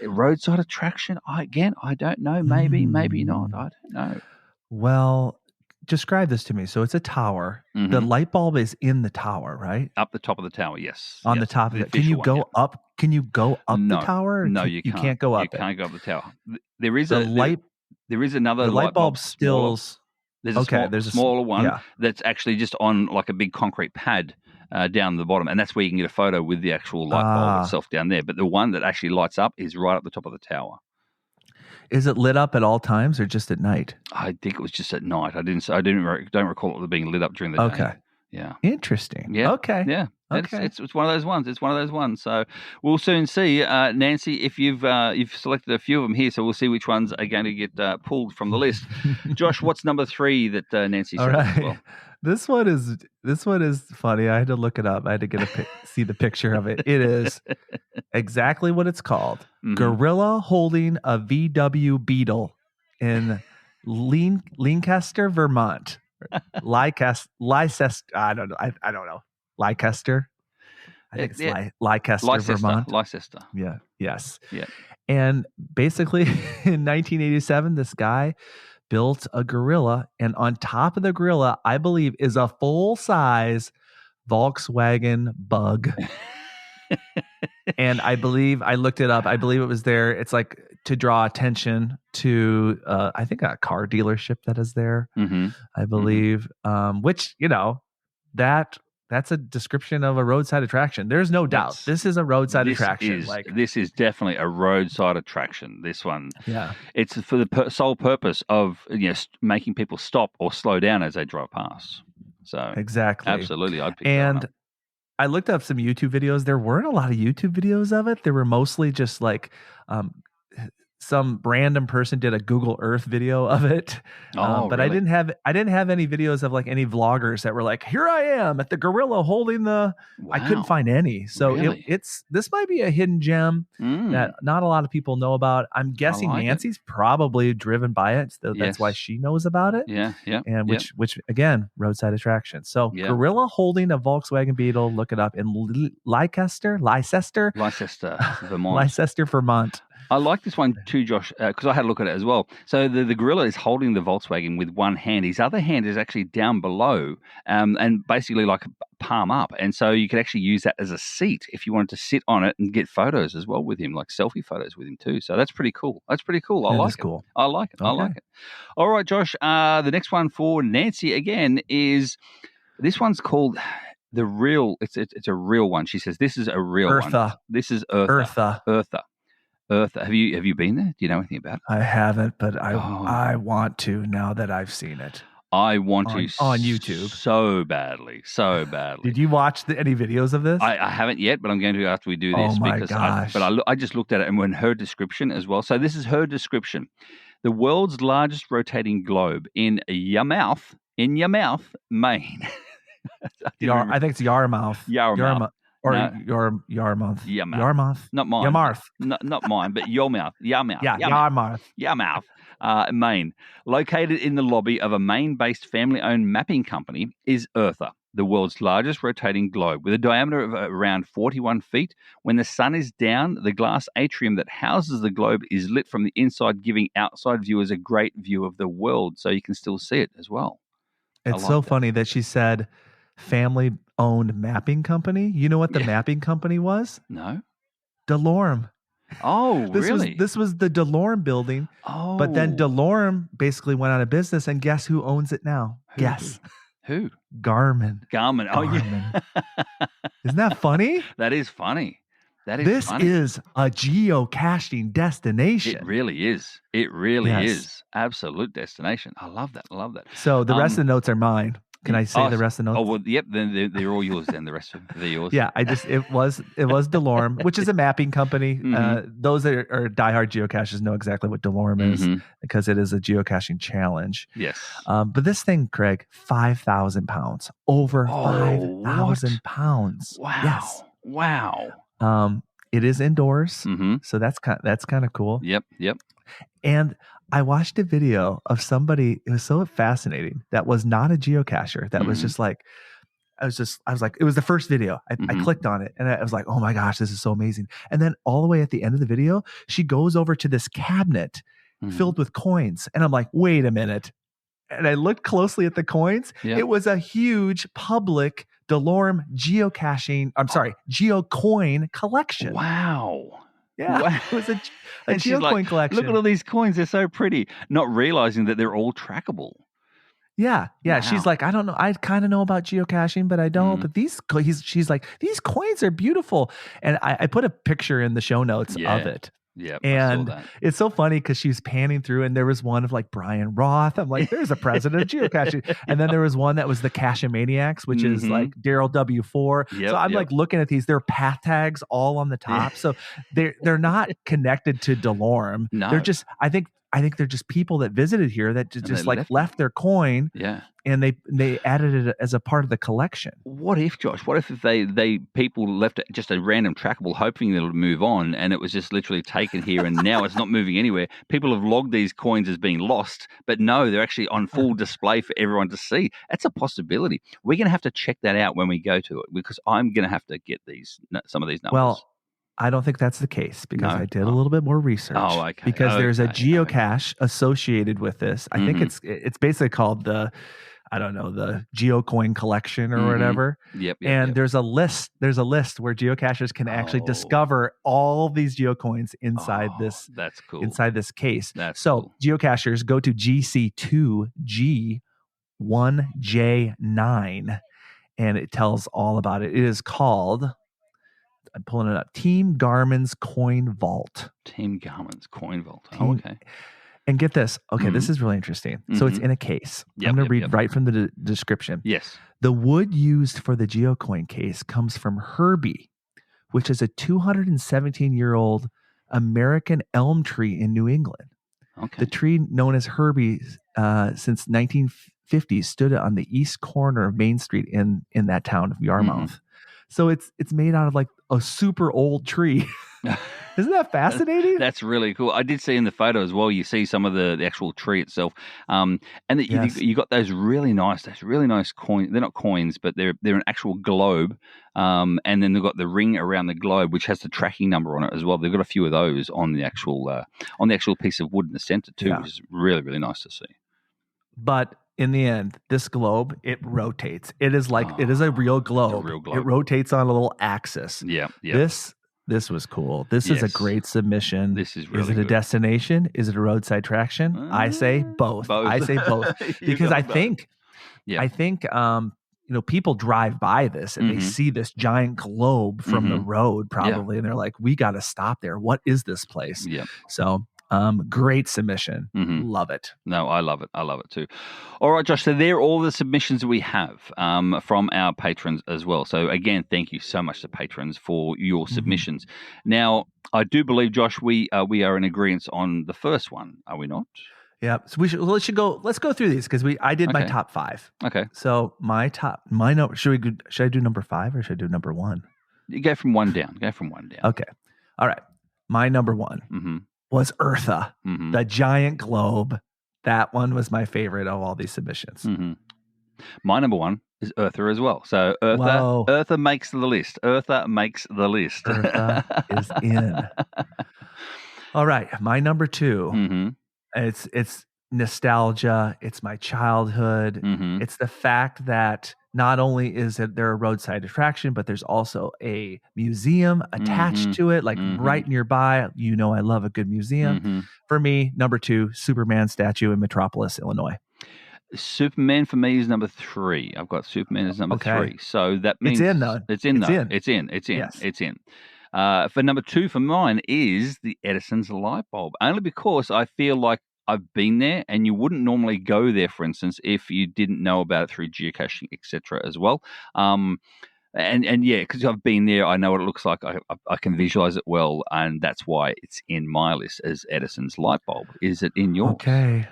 roadside attraction, I don't know. Maybe not. I don't know. Well, describe this to me. So it's a tower. Mm-hmm. The light bulb is in the tower, right? Up the top of the tower, yes. On the top of it. Can you go up? Can you go up the tower? No, you can't. You can't go up. You can't go up the tower. There is another light bulb still. There's a smaller one that's actually just on like a big concrete pad down the bottom, and that's where you can get a photo with the actual light bulb itself down there. But the one that actually lights up is right at the top of the tower. Is it lit up at all times or just at night? I think it was just at night. I don't recall it being lit up during the day. Okay. Yeah. Interesting. Yeah. Okay. Yeah. Okay. It's one of those ones. It's one of those ones. So we'll soon see, Nancy, if you've selected a few of them here. So we'll see which ones are going to get pulled from the list. Josh, what's number 3 that Nancy said? All right. As well? This one is funny. I had to look it up. I had to see the picture of it. It is exactly what it's called. Mm-hmm. Gorilla holding a VW Beetle in Lancaster, Vermont. Leicester. I don't know. I don't know. Leicester. I think it's Leicester, Vermont. Leicester. Yeah. Yes. Yeah. And basically, in 1987, this guy built a gorilla, and on top of the gorilla, I believe, is a full-size Volkswagen Bug. And I believe, I looked it up, I believe it was there. It's like to draw attention to, I think, a car dealership that is there, I believe, which, that's a description of a roadside attraction. There's no doubt. This is a roadside attraction. This is definitely a roadside attraction. This one. Yeah. It's for the sole purpose of making people stop or slow down as they drive past. So exactly. Absolutely. I'd pick that up. I looked up some YouTube videos. There weren't a lot of YouTube videos of it. There were mostly just like some random person did a Google Earth video of it. But really? I didn't have any videos of like any vloggers that were like, here I am at the gorilla holding the, I couldn't find any. So really? This might be a hidden gem that not a lot of people know about. I'm guessing Nancy's probably driven by it. So that's why she knows about it. Yeah. Yeah. And which again, roadside attraction. So gorilla holding a Volkswagen Beetle, look it up in Leicester, Vermont. Leicester, Vermont. I like this one too, Josh, because I had a look at it as well. So the gorilla is holding the Volkswagen with one hand. His other hand is actually down below and basically like palm up. And so you could actually use that as a seat if you wanted to sit on it and get photos as well with him, like selfie photos with him too. So that's pretty cool. I like it. Cool. I like it. Okay. I like it. All right, Josh, the next one for Nancy again is, this one's called... The real, it's a real one. She says, this is a real one. This is Eartha. Eartha. Have you been there? Do you know anything about it? I haven't, but I want to now that I've seen it. I want to on YouTube so badly. Did you watch any videos of this? I haven't yet, but I'm going to after we do this. Oh my because gosh! I just looked at it, and when her description as well. So this is her description: the world's largest rotating globe in Yarmouth, Maine. I think it's Yarmouth. Yarmouth. Or No. Yarmouth. Yarmouth. Not mine. Yarmouth. Not mine, but Yarmouth. Yarmouth. Yeah, Yarmouth. Yarmouth, Maine. Located in the lobby of a Maine-based family-owned mapping company is Eartha, the world's largest rotating globe, with a diameter of around 41 feet. When the sun is down, the glass atrium that houses the globe is lit from the inside, giving outside viewers a great view of the world, so you can still see it as well. It's so funny that she said family-owned mapping company. You know what the mapping company was? No. DeLorme. Oh, really? This was the DeLorme building. Oh. But then DeLorme basically went out of business, and guess who owns it now? Guess. Who? Garmin. Oh, yeah. Isn't that funny? That is funny. This is a geocaching destination. It really is. It really is. Absolute destination. I love that. So the rest of the notes are mine. Can I say the rest of the notes? Oh, well, yep. Then they're all yours. Then the rest of they're yours. Yeah, it was DeLorme, which is a mapping company. Mm-hmm. Those that are diehard geocachers know exactly what DeLorme is because it is a geocaching challenge. Yes. But this thing, Craig, 5,000 pounds, over 5,000 pounds. Wow. Yes. Wow. It is indoors, so that's kind of cool. Yep. And I watched a video of somebody. It was so fascinating. That was not a geocacher. That was just like, I was like, it was the first video. I clicked on it and I was like, oh my gosh, this is so amazing. And then all the way at the end of the video, she goes over to this cabinet filled with coins. And I'm like, wait a minute. And I looked closely at the coins. Yep. It was a huge public DeLorme geocoin collection. Wow. Yeah, wow. It was a geocoin collection. Look at all these coins. They're so pretty. Not realizing that they're all trackable. Yeah. Wow. She's like, I don't know. I kind of know about geocaching, but I don't. But she's like, these coins are beautiful. And I put a picture in the show notes of it. Yeah, and it's so funny because she was panning through, and there was one of like Brian Roth. I'm like, there's a president of geocaching, and then there was one that was the Cache-Maniacs, which is like Daryl W4. So I'm like looking at these. There are path tags all on the top, so they're not connected to DeLorme. No. They're just I think they're just people that visited here that just like left their coin. Yeah. And they added it as a part of the collection. What if, Josh? What if they people left just a random trackable, hoping it'll move on, and it was just literally taken here, and now it's not moving anywhere? People have logged these coins as being lost, but no, they're actually on full display for everyone to see. That's a possibility. We're going to have to check that out when we go to it, because I'm going to have to get some of these numbers. Well, I don't think that's the case, because I did a little bit more research. Oh, okay. Because there's a geocache associated with this. I think it's basically called the geocoin collection or whatever. Yep. There's a list where geocachers can actually discover all these geocoins inside this. That's cool. Inside this case. Cool. Geocachers go to GC2G1J9 and it tells all about it. It is called, I'm pulling it up, Team Garmin's Coin Vault. Team Garmin's Coin Vault. Oh, okay. And get this. Okay, this is really interesting. So it's in a case. I'm going to read right from the description. Yes. The wood used for the geocoin case comes from Herbie, which is a 217-year-old American elm tree in New England. Okay. The tree, known as Herbie since 1950, stood on the east corner of Main Street in that town of Yarmouth. So it's made out of like a super old tree. Isn't that fascinating? That's really cool. I did see in the photo as well, you see some of the actual tree itself. You got those really nice coins. They're not coins, but they're an actual globe. And then they've got the ring around the globe, which has the tracking number on it as well. They've got a few of those on the actual piece of wood in the center too, which is really, really nice to see. But in the end, this globe, it rotates. It is like, it is a real globe. It rotates on a little axis. Yeah. This was cool. This is a great submission. This is really Is it good. A destination? Is it a roadside traction? I say both. I say both because I think people drive by this and they see this giant globe from the road probably, and they're like, we got to stop there. What is this place? Yeah. So Great submission. Love it. No, I love it. I love it too. All right, Josh. So they're all the submissions we have from our patrons as well. So again, thank you so much to patrons for your submissions. Now, I do believe, Josh, we are in agreement on the first one, are we not? Yeah. So let's go through these because I did my top 5. Okay. So my number, should I do number 5 or should I do number 1? You go from 1 down. Okay. All right. My number 1 was Eartha, the giant globe. That one was my favorite of all these submissions. My number 1 is Eartha as well. So Eartha makes the list. Eartha makes the list. Eartha is in. All right. My number 2. It's nostalgia. It's my childhood. It's the fact that not only is there a roadside attraction, but there's also a museum attached to it, like right nearby. I love a good museum. For me, number 2, Superman statue in Metropolis, Illinois. Superman for me is number 3. I've got Superman as number 3. So that means it's in though. It's in. Yes. It's in. For number 2 for mine is the Edison's light bulb, only because I feel like I've been there, and you wouldn't normally go there, for instance, if you didn't know about it through geocaching, etc. as well. And yeah, because I've been there, I know what it looks like. I can visualize it well, and that's why it's in my list as Edison's light bulb. Is it in yours? Okay.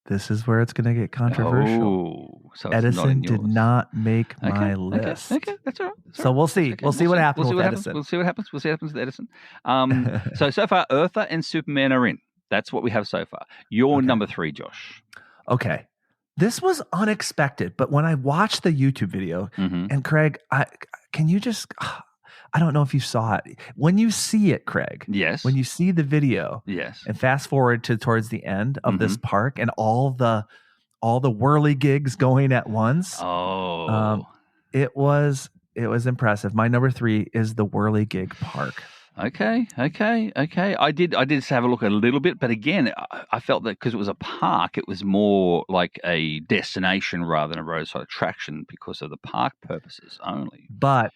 This is where it's going to get controversial. So Edison did not make my list. Okay, that's all right. So we'll see. We'll see what happens with Edison. We'll see what happens with Edison. So far, Eartha and Superman are in. That's what we have so far. Your number 3, Josh. Okay. This was unexpected, but when I watched the YouTube video, and Craig, can you just... I don't know if you saw it. When you see it, Craig. Yes. When you see the video. Yes. And fast forward towards the end of this park and all the whirligigs going at once. Oh. It was impressive. My number 3 is the whirligig park. Okay. I did have a look a little bit, but again, I felt that because it was a park, it was more like a destination rather than a roadside attraction because of the park purposes only. But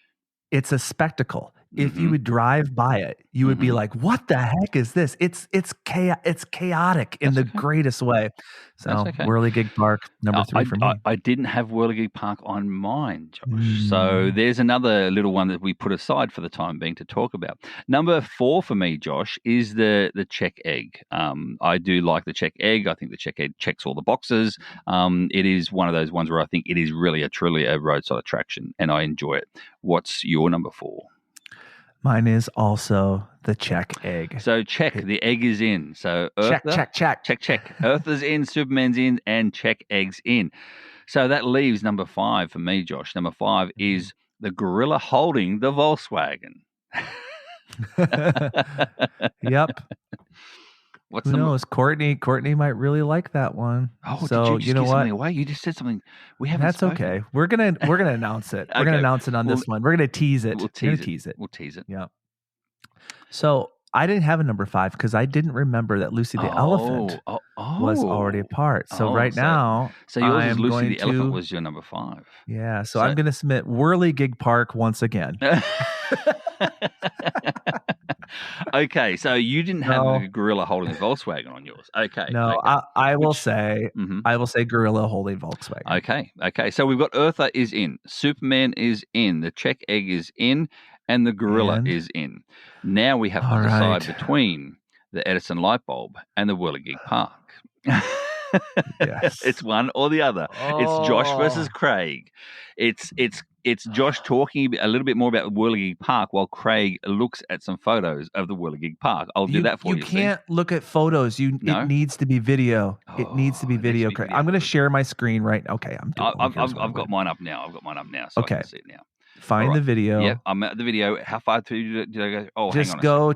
it's a spectacle. If you would drive by it, you would be like, "What the heck is this?" It's chaotic in the greatest way. So, Whirligig Park, number 3 for me. I didn't have Whirligig Park on mine, Josh. So there's another little one that we put aside for the time being to talk about. Number 4 for me, Josh, is the Check Egg. I do like the Check Egg. I think the Check Egg checks all the boxes. It is one of those ones where I think it is really truly a roadside attraction, and I enjoy it. What's your number 4? Mine is also the Check Egg. So the egg is in. So Eartha, check. Eartha's in, Superman's in, and Check Egg's in. So that leaves number 5 for me, Josh. Number 5 is the gorilla holding the Volkswagen. Yep. Who knows? Courtney might really like that one. Oh, so did you just give something away? You just said something we haven't. That's spoken. Okay. We're gonna announce it. We're gonna announce it on this one. We're gonna tease it. We'll tease it. Yeah. So I didn't have a number 5 because I didn't remember that Lucy the Elephant was already a part. So now, so yours is Lucy the Elephant was your number 5. Yeah. So I'm gonna submit Whirligig Park once again. Okay, so you didn't have the gorilla holding the Volkswagen on yours. Okay. No, okay. I will say gorilla holding Volkswagen. Okay. So we've got Eartha is in, Superman is in, the Check Egg is in, and the gorilla is in. Now we have to decide between the Edison light bulb and the Whirligig Park. Yes. It's one or the other. It's Josh versus Craig. It's Josh talking a little bit more about Whirligig Park while Craig looks at some photos of the Whirligig Park. I'll do that for you. You can't look at photos. It needs to be video. It needs to be video. Craig. I'm going to share my screen right now. Okay, I've got mine up now. So I can see it now. Find the video. Yeah, I'm at the video. How far through did I go? Oh, just hang on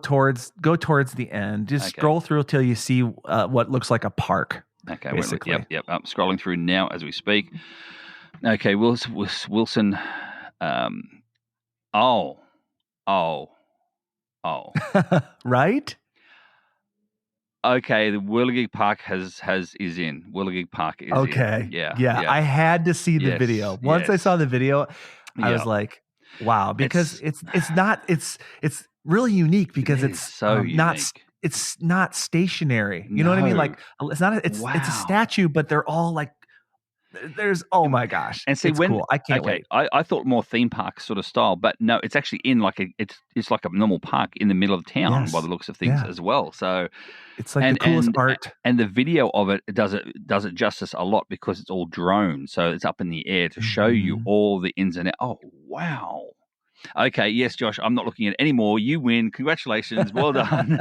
go towards the end. Just scroll through till you see what looks like a park. Okay, basically. Yep. I'm scrolling through now as we speak. Okay, Wilson. Right? Okay, the Whirligig Park is in. Whirligig Park is in. Yeah. I had to see the video. Once I saw the video, I was like, wow, because it's really unique because it's so not unique. it's not stationary. You know what I mean? Like it's not. It's a statue, but they're all like. There's my gosh, and see it's cool. I can't wait. I thought more theme park sort of style, but no, it's actually in like it's like a normal park in the middle of town by the looks of things as well. So it's like the coolest art, and the video of it does it justice a lot because it's all drone, so it's up in the air to show you all the ins and outs. Oh wow. Okay, yes, Josh, I'm not looking at it anymore. You win. Congratulations. Well done.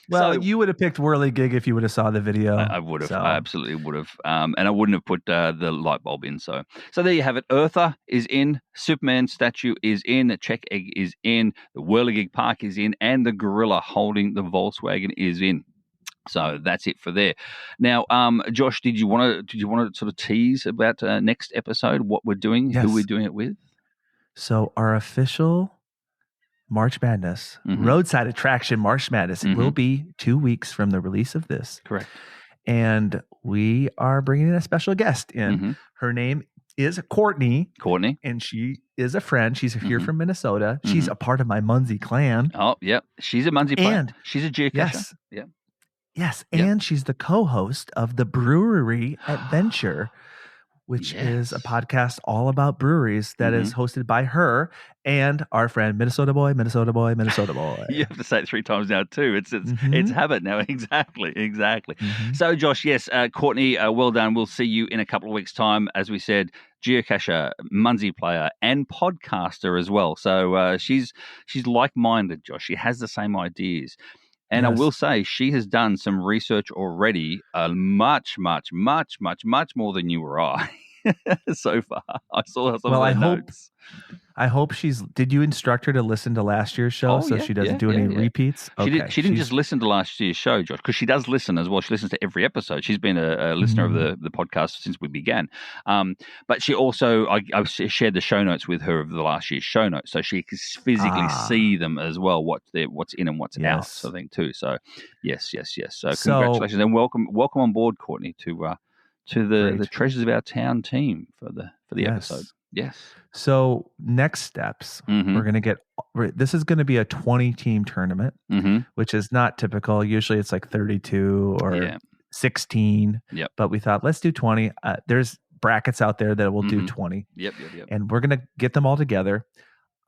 Well, you would have picked Whirligig if you would have saw the video. I would have. I absolutely would have. And I wouldn't have put the light bulb in. So there you have it. Eartha is in. Superman statue is in. The Check Egg is in. The Whirligig Park is in. And the gorilla holding the Volkswagen is in. So that's it for there. Now, Josh, did you want to sort of tease about next episode, what we're doing, who we're doing it with? So our official March Madness, roadside attraction March Madness, will be 2 weeks from the release of this. Correct. And we are bringing in a special guest in. Her name is Courtney. And she is a friend. She's here from Minnesota. She's a part of my Munsey clan. Oh, yep. She's a Munsey player. And she's a geocacher. Yes. Yep. Yes. And she's the co-host of the Brewery Adventure, which is a podcast all about breweries that is hosted by her and our friend Minnesota boy. You have to say it 3 times now too. It's habit now. Exactly. So Josh, yes, Courtney, well done. We'll see you in a couple of weeks' time. As we said, geocacher, Munsey player, and podcaster as well. So she's like-minded, Josh. She has the same ideas. And I will say she has done some research already, much more than you or I so far. I saw some of her notes. I hope did you instruct her to listen to last year's show she doesn't do any repeats? Okay. She d't just listen to last year's show, Josh, because she does listen as well. She listens to every episode. She's been a listener of the podcast since we began. But she also, I shared the show notes with her of the last year's show notes, so she can physically see them as well, what's in and what's out, I think, too. So, yes. So congratulations and welcome on board, Courtney, to the Treasures of Our Town team for the episode. Yes. So next steps, we're going to get. This is going to be a 20-team tournament, which is not typical. Usually it's like 32 or 16. Yep. But we thought let's do 20. There's brackets out there that will do 20. Yep. And we're going to get them all together.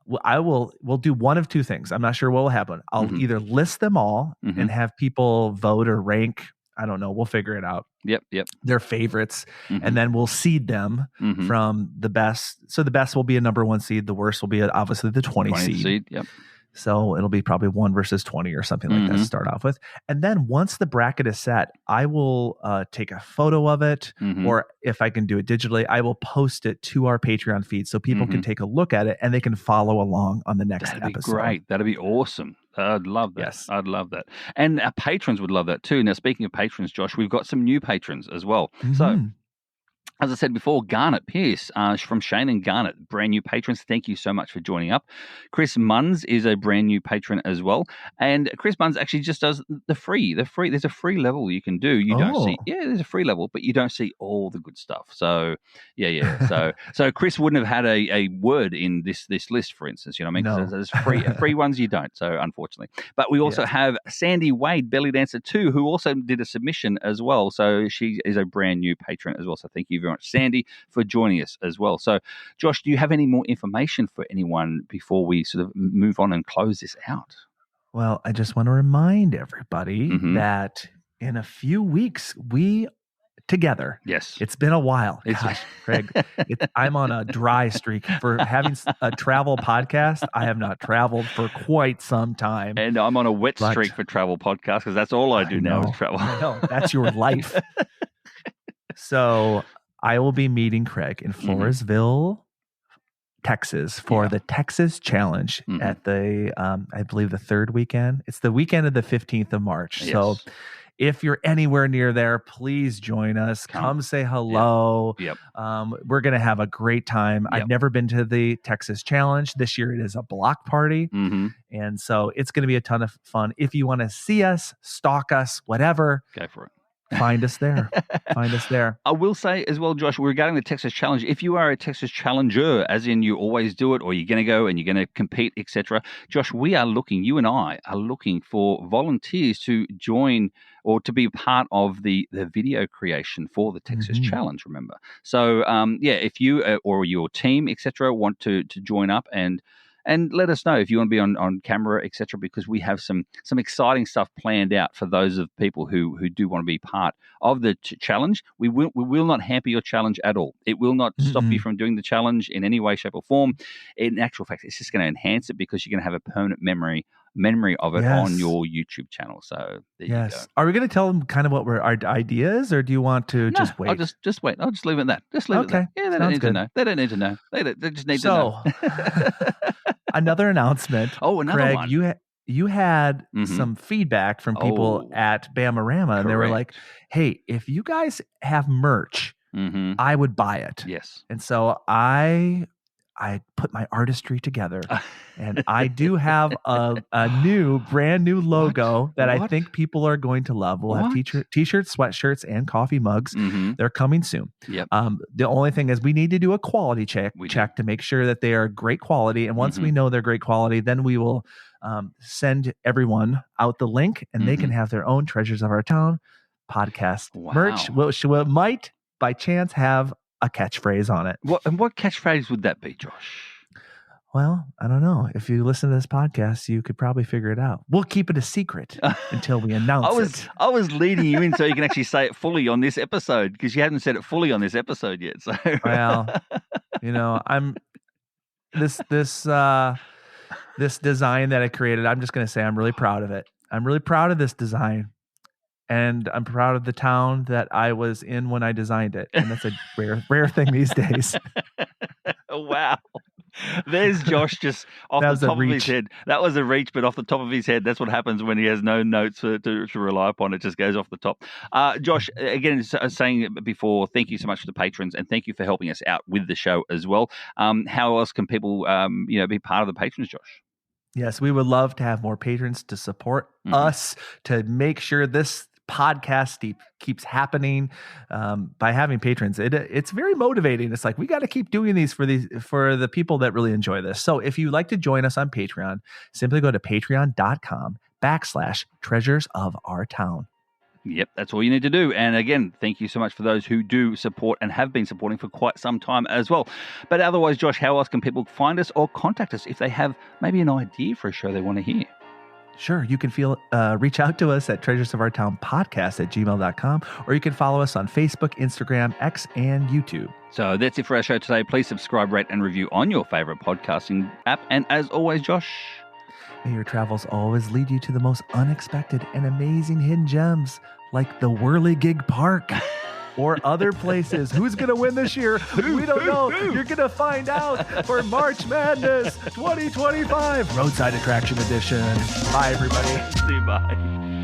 We'll do one of 2 things. I'm not sure what will happen. I'll either list them all and have people vote or rank. I don't know. We'll figure it out. Yep. Their favorites. And then we'll seed them from the best. So the best will be a number 1 seed. The worst will be obviously the 20 seed. Yep. So it'll be probably 1 versus 20 or something like that to start off with. And then once the bracket is set, I will take a photo of it, or if I can do it digitally, I will post it to our Patreon feed so people can take a look at it and they can follow along on the next episode. That'd be great. That'd be awesome. I'd love that. Yes. I'd love that. And our patrons would love that too. Now, speaking of patrons, Josh, we've got some new patrons as well. So, as I said before, Garnet Pierce from Shane and Garnet, brand new patrons. Thank you so much for joining up. Chris Munns is a brand new patron as well. And Chris Munns actually just does the free. There's a free level you can do. You don't see. Yeah, there's a free level, but you don't see all the good stuff. So, yeah. So Chris wouldn't have had a word in this list, for instance. You know what I mean? Because there's free ones you don't. So, unfortunately. But we also have Sandy Wade, Belly Dancer 2, who also did a submission as well. So, she is a brand new patron as well. So, thank you very much, Sandy, for joining us as well. So, Josh, do you have any more information for anyone before we sort of move on and close this out? Well, I just want to remind everybody that in a few weeks, we together. Yes. It's been a while. Gosh, Craig, I'm on a dry streak for having a travel podcast. I have not traveled for quite some time. And I'm on a wet streak for travel podcasts because that's all I do now is travel. I know. That's your life. So I will be meeting Craig in Floresville, Texas for the Texas Challenge at the, I believe the 3rd weekend. It's the weekend of the 15th of March. Yes. So if you're anywhere near there, please join us. Come say hello. Yep. We're going to have a great time. I've never been to the Texas Challenge. This year it is a block party. And so it's going to be a ton of fun. If you want to see us, stalk us, whatever. Go for it. Find us there. Find us there. I will say as well, Josh, regarding the Texas Challenge, if you are a Texas Challenger, as in you always do it, or you're going to go and you're going to compete, etc., Josh, you and I are looking for volunteers to join or to be a part of the video creation for the Texas Challenge, remember. So, if you or your team, etc., want to join up and let us know if you want to be on camera, etc., because we have some exciting stuff planned out for those of people who do want to be part of the challenge. We will not hamper your challenge at all. It will not stop you from doing the challenge in any way, shape, or form. In actual fact, it's just going to enhance it because you're going to have a permanent memory of it on your YouTube channel. So there you go. Are we going to tell them kind of what our idea is, or do you want to just wait? I'll just wait. I'll just leave it at that. Just leave it at that. Yeah, they don't need to know. They don't need to know. They just need to know. Another announcement. Oh, another Craig, one. You had some feedback from people at Bamarama, and they were like, "Hey, if you guys have merch, I would buy it." Yes. And so I put my artistry together, and I do have a brand new logo that I think people are going to love. We'll have t-shirts, sweatshirts, and coffee mugs. They're coming soon. Yep. The only thing is we need to do a quality check to make sure that they are great quality. And once we know they're great quality, then we will send everyone out the link, and they can have their own Treasures of Our Town podcast merch. Which might by chance have a catchphrase on it. What catchphrase would that be, Josh? Well, I don't know. If you listen to this podcast, you could probably figure it out. We'll keep it a secret until we announce it. I was leading you in so you can actually say it fully on this episode, because you haven't said it fully on this episode yet. So well, I'm this design that I created. I'm just going to say I'm really proud of it. I'm really proud of this design. And I'm proud of the town that I was in when I designed it. And that's a rare thing these days. Wow. There's Josh just off the top of his head. That was a reach, but off the top of his head. That's what happens when he has no notes to rely upon. It just goes off the top. Josh, again, saying it before, thank you so much to the patrons, and thank you for helping us out with the show as well. How else can people be part of the patrons, Josh? Yes, we would love to have more patrons to support us, to make sure this podcast keeps happening by having patrons. It's very motivating. It's like, we got to keep doing these for the people that really enjoy this. So if you'd like to join us on Patreon, simply go to patreon.com/Treasures of Our Town. Yep, that's all you need to do. And again, thank you so much for those who do support and have been supporting for quite some time as well. But otherwise, Josh, how else can people find us or contact us if they have maybe an idea for a show they want to hear? Sure. You can reach out to us at Treasures of Our Town podcast at gmail.com, or you can follow us on Facebook, Instagram, X, and YouTube. So that's it for our show today. Please subscribe, rate, and review on your favorite podcasting app. And as always, Josh, may your travels always lead you to the most unexpected and amazing hidden gems, like the Whirligig Park or other places. Who's going to win this year? We don't know. You're going to find out for March Madness 2025 Roadside Attraction Edition. Bye, everybody. See you. Bye.